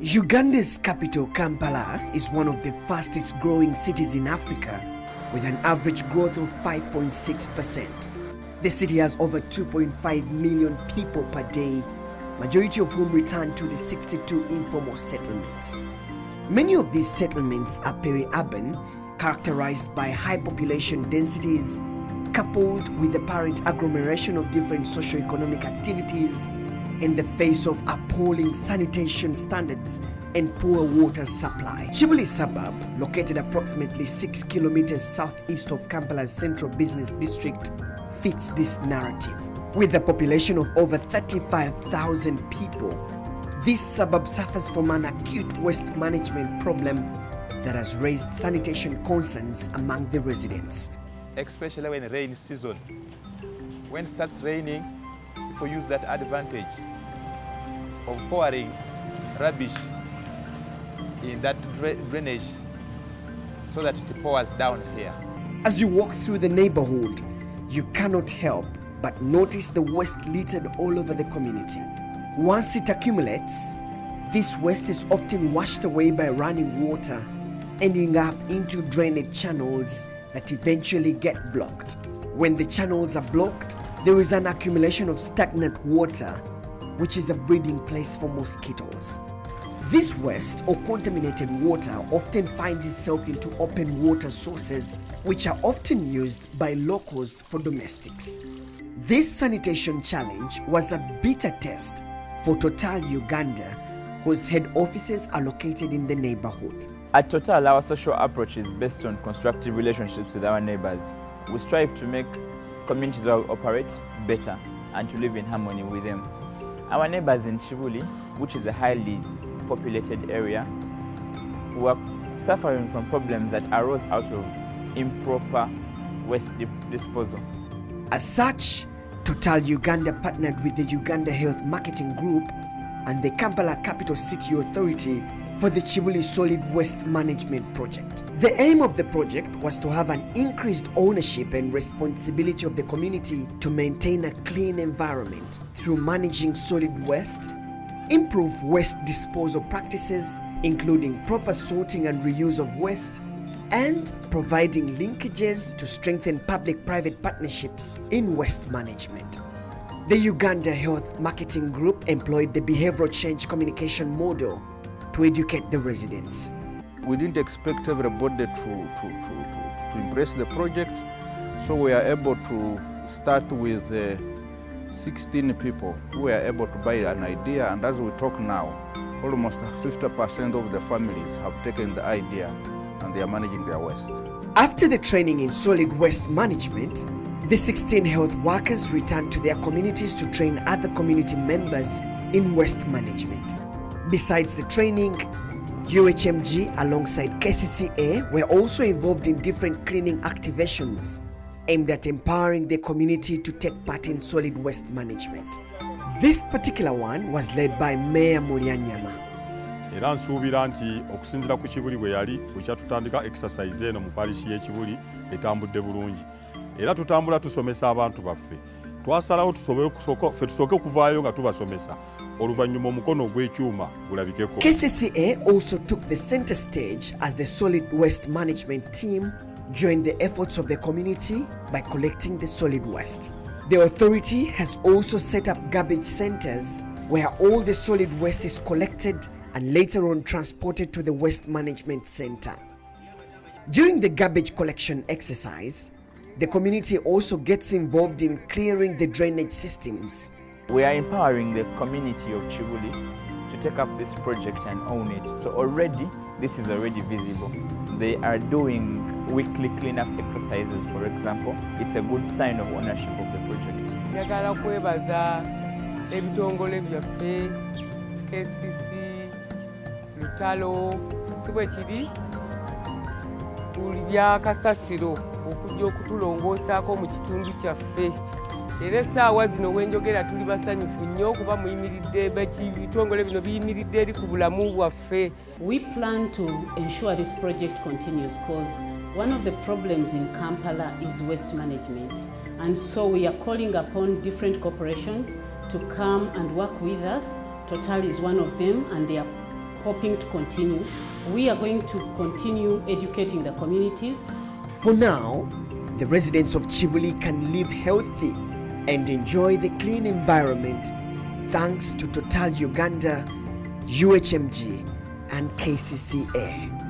Uganda's capital, Kampala, is one of the fastest growing cities in Africa, with an average growth of 5.6%. The city has over 2.5 million people per day, majority of whom return to the 62 informal settlements. Many of these settlements are peri-urban, characterized by high population densities, coupled with the apparent agglomeration of different socio-economic activities in the face of appalling sanitation standards and poor water supply. Kibuli suburb, located approximately 6 kilometers southeast of Kampala's central business district, fits this narrative. With a population of over 35,000 people, this suburb suffers from an acute waste management problem that has raised sanitation concerns among the residents. Especially when rain season. When it starts raining, people use that advantage of pouring rubbish in that drainage so that it pours down here. As you walk through the neighborhood, you cannot help but notice the waste littered all over the community. Once it accumulates, this waste is often washed away by running water, ending up into drainage channels that eventually get blocked. When the channels are blocked, there is an accumulation of stagnant water, which is a breeding place for mosquitoes. This waste or contaminated water often finds itself into open water sources, which are often used by locals for domestics. This sanitation challenge was a bitter test for Total Uganda, whose head offices are located in the neighborhood. At Total, our social approach is based on constructive relationships with our neighbors. We strive to make communities where we operate better and to live in harmony with them. Our neighbors in Kibuli, which is a highly populated area, were suffering from problems that arose out of improper waste disposal. As such, Total Uganda partnered with the Uganda Health Marketing Group and the Kampala Capital City Authority for the Kibuli Solid Waste Management Project. The aim of the project was to have an increased ownership and responsibility of the community to maintain a clean environment through managing solid waste, improve waste disposal practices, including proper sorting and reuse of waste, and providing linkages to strengthen public-private partnerships in waste management. The Uganda Health Marketing Group employed the behavioral change communication model to educate the residents. We didn't expect everybody to embrace the project, so we are able to start with 16 people who were able to buy an idea, and as we talk now, almost 50% of the families have taken the idea and they are managing their waste. After the training in solid waste management, the 16 health workers returned to their communities to train other community members in waste management. Besides the training, UHMG alongside KCCA were also involved in different cleaning activations aimed at empowering the community to take part in solid waste management. This particular one was led by Mayor Mulyanyama. Era nsuubira nti okusinziira ku Kibuli bwe yali bwekyatutandika exercise eno mu parish y'e Kibuli etambudde bulungi. Era tutambula tusomesa abantu baffe. Twasalawo tusooke okuvaayo nga tubasomesa. Oluvannyuma omukono ogw'ekyuma gulabikeko. KCCA also took the center stage as the solid waste management team joined the efforts of the community by collecting the solid waste. The authority has also set up garbage centers where all the solid waste is collected and later on transported to the waste management center. During the garbage collection exercise, the community also gets involved in clearing the drainage systems. We are empowering the community of Kibuli to take up this project and own it. So already, this is already visible. They are doing weekly cleanup exercises, for example. It's a good sign of ownership of the project. Njagala kwebaza ebitongole byaffe KCC, Lutalo, sibwe kiri bya kasasiro okujja okutulongoosaako mu kitundu kyaffe. Era essaawa zino wenjogera tuli basanyufu nnyo okuba muyimiridde ebitongole bino biyimiridde eri ku bulamu bwaffe. We plan to ensure this project continues because one of the problems in Kampala is waste management. And so we are calling upon different corporations to come and work with us. Total is one of them, and they are hoping to continue. We are going to continue educating the communities. For now, the residents of Kibuli can live healthy and enjoy the clean environment thanks to Total Uganda, UHMG and KCCA.